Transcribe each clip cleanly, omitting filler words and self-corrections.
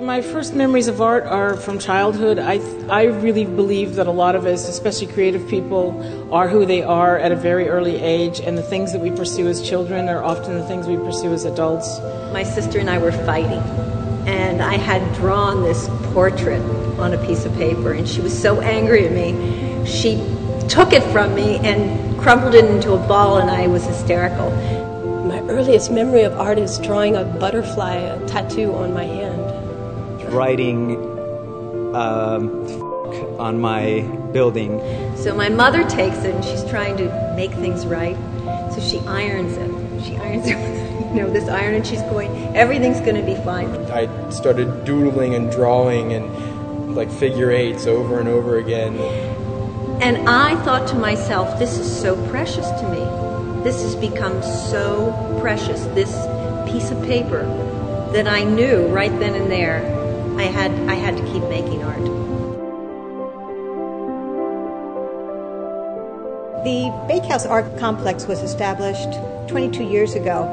My first memories of art are from childhood. I really believe that a lot of us, especially creative people, are who they are at a very early age, and the things that we pursue as children are often the things we pursue as adults. My sister and I were fighting, and I had drawn this portrait on a piece of paper, and she was so angry at me. She took it from me and crumpled it into a ball, and I was hysterical. My earliest memory of art is drawing a butterfly, a tattoo on my hand. Writing on my building. So my mother takes it and she's trying to make things right. So she irons it. She irons it with, this iron, and she's going, everything's going to be fine. I started doodling and drawing and like figure eights over and over again. And I thought to myself, this is so precious to me. This has become so precious, this piece of paper, that I knew right then and there I had to keep making art. The Bakehouse Art Complex was established 22 years ago.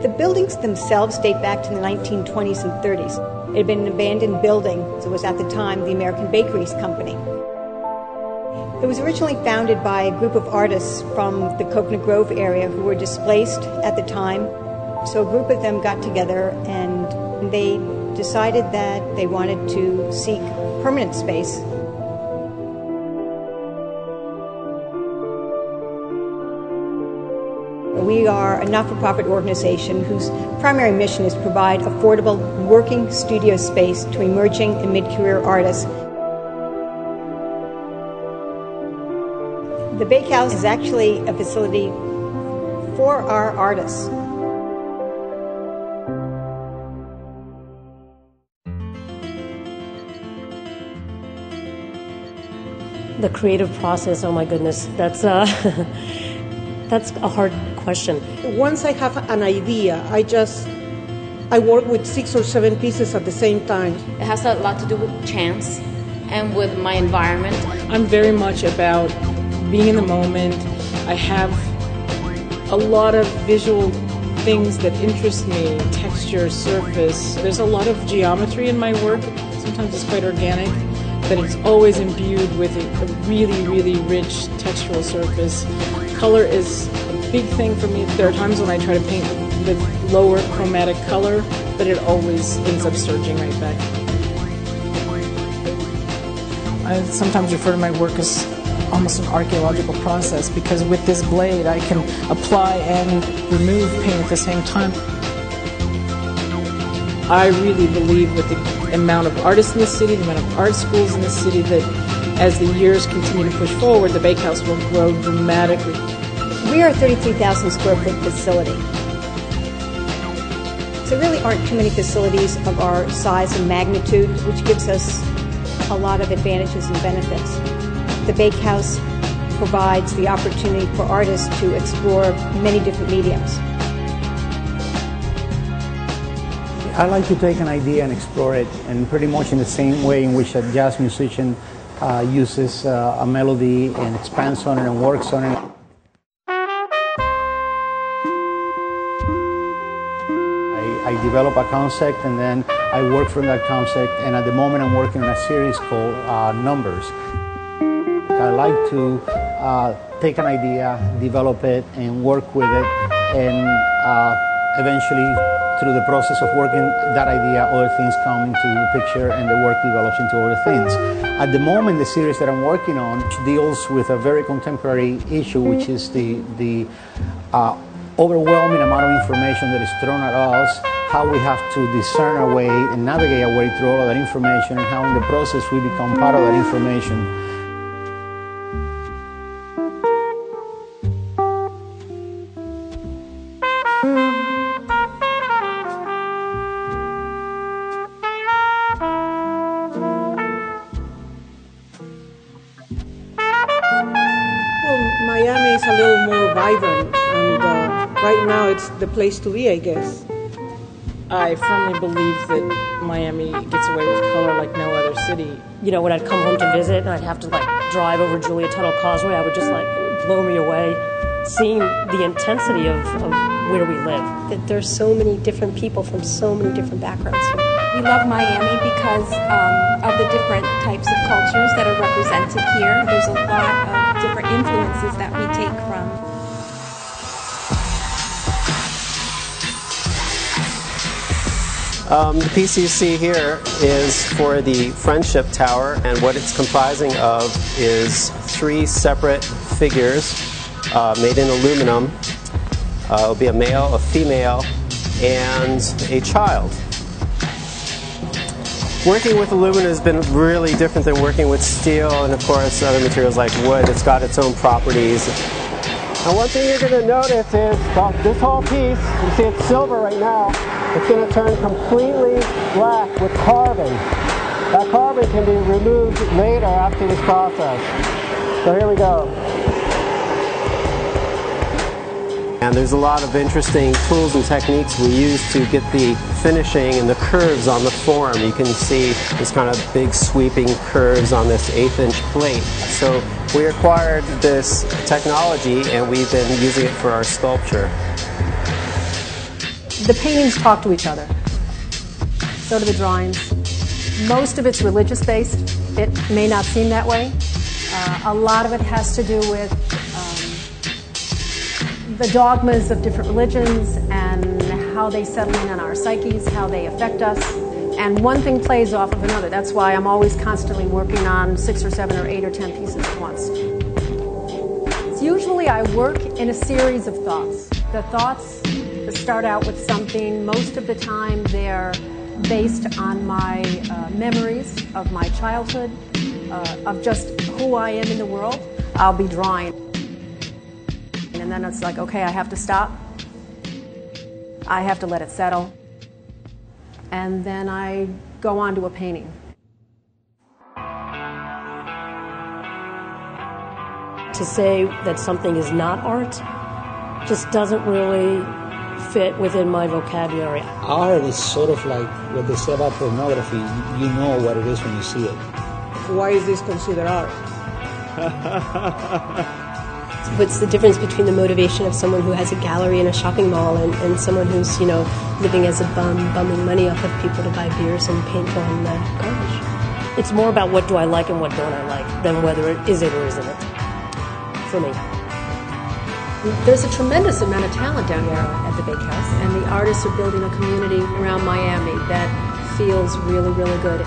The buildings themselves date back to the 1920s and 30s. It had been an abandoned building, so it was at the time the American Bakehouse Company. It was originally founded by a group of artists from the Coconut Grove area who were displaced at the time. So a group of them got together and they decided that they wanted to seek permanent space. We are a not-for-profit organization whose primary mission is to provide affordable working studio space to emerging and mid-career artists. The Bakehouse is actually a facility for our artists. The creative process, oh my goodness, that's a hard question. Once I have an idea, I work with 6 or 7 pieces at the same time. It has a lot to do with chance and with my environment. I'm very much about being in the moment. I have a lot of visual things that interest me, texture, surface. There's a lot of geometry in my work. Sometimes it's quite organic, but it's always imbued with a really, really rich textural surface. Color is a big thing for me. There are times when I try to paint with lower chromatic color, but it always ends up surging right back. I sometimes refer to my work as almost an archaeological process, because with this blade I can apply and remove paint at the same time. I really believe with the amount of artists in the city, the amount of art schools in the city, that as the years continue to push forward, the Bakehouse will grow dramatically. We are a 33,000 square foot facility. So there really aren't too many facilities of our size and magnitude, which gives us a lot of advantages and benefits. The Bakehouse provides the opportunity for artists to explore many different mediums. I like to take an idea and explore it, and pretty much in the same way in which a jazz musician uses a melody and expands on it and works on it. I develop a concept and then I work from that concept, and at the moment I'm working on a series called Numbers. I like to take an idea, develop it, and work with it, and eventually, through the process of working that idea, other things come into the picture and the work develops into other things. At the moment, the series that I'm working on deals with a very contemporary issue, which is the overwhelming amount of information that is thrown at us, how we have to discern our way and navigate our way through all of that information, and how in the process we become part of that information. Miami is a little more vibrant, and right now it's the place to be, I guess. I firmly believe that Miami gets away with color like no other city. You know, when I'd come home to visit and I'd have to drive over Julia Tuttle Causeway, I would just it would blow me away, seeing the intensity of where we live. That there's so many different people from so many different backgrounds here. We love Miami because of the different types of cultures that are represented here. There's a lot of different influences that we take from. The piece you see here is for the Friendship Tower, and what it's comprising of is 3 separate figures made in aluminum. It'll be a male, a female, and a child. Working with aluminum has been really different than working with steel and of course other materials like wood. It's got its own properties. And one thing you're going to notice is this whole piece, you see it's silver right now, it's going to turn completely black with carbon. That carbon can be removed later after this process. So here we go. And there's a lot of interesting tools and techniques we use to get the finishing and the curves on the form. You can see this kind of big sweeping curves on this 1/8" plate. So we acquired this technology and we've been using it for our sculpture. The paintings talk to each other. So do the drawings. Most of it's religious based. It may not seem that way. A lot of it has to do with the dogmas of different religions and how they settle in on our psyches, how they affect us. And one thing plays off of another. That's why I'm always constantly working on 6 or 7 or 8 or 10 pieces at once. So usually I work in a series of thoughts. The thoughts start out with something. Most of the time they're based on my memories of my childhood, of just who I am in the world. I'll be drawing. And then it's like, okay, I have to stop. I have to let it settle. And then I go on to a painting. To say that something is not art just doesn't really fit within my vocabulary. Art is sort of like what they say about pornography. You know what it is when you see it. Why is this considered art? What's the difference between the motivation of someone who has a gallery in a shopping mall and someone who's, living as a bumming money off of people to buy beers and paint on garbage? It's more about what do I like and what don't I like than whether it is it or isn't it, for me. There's a tremendous amount of talent down here at the Bakehouse, and the artists are building a community around Miami that feels really, really good.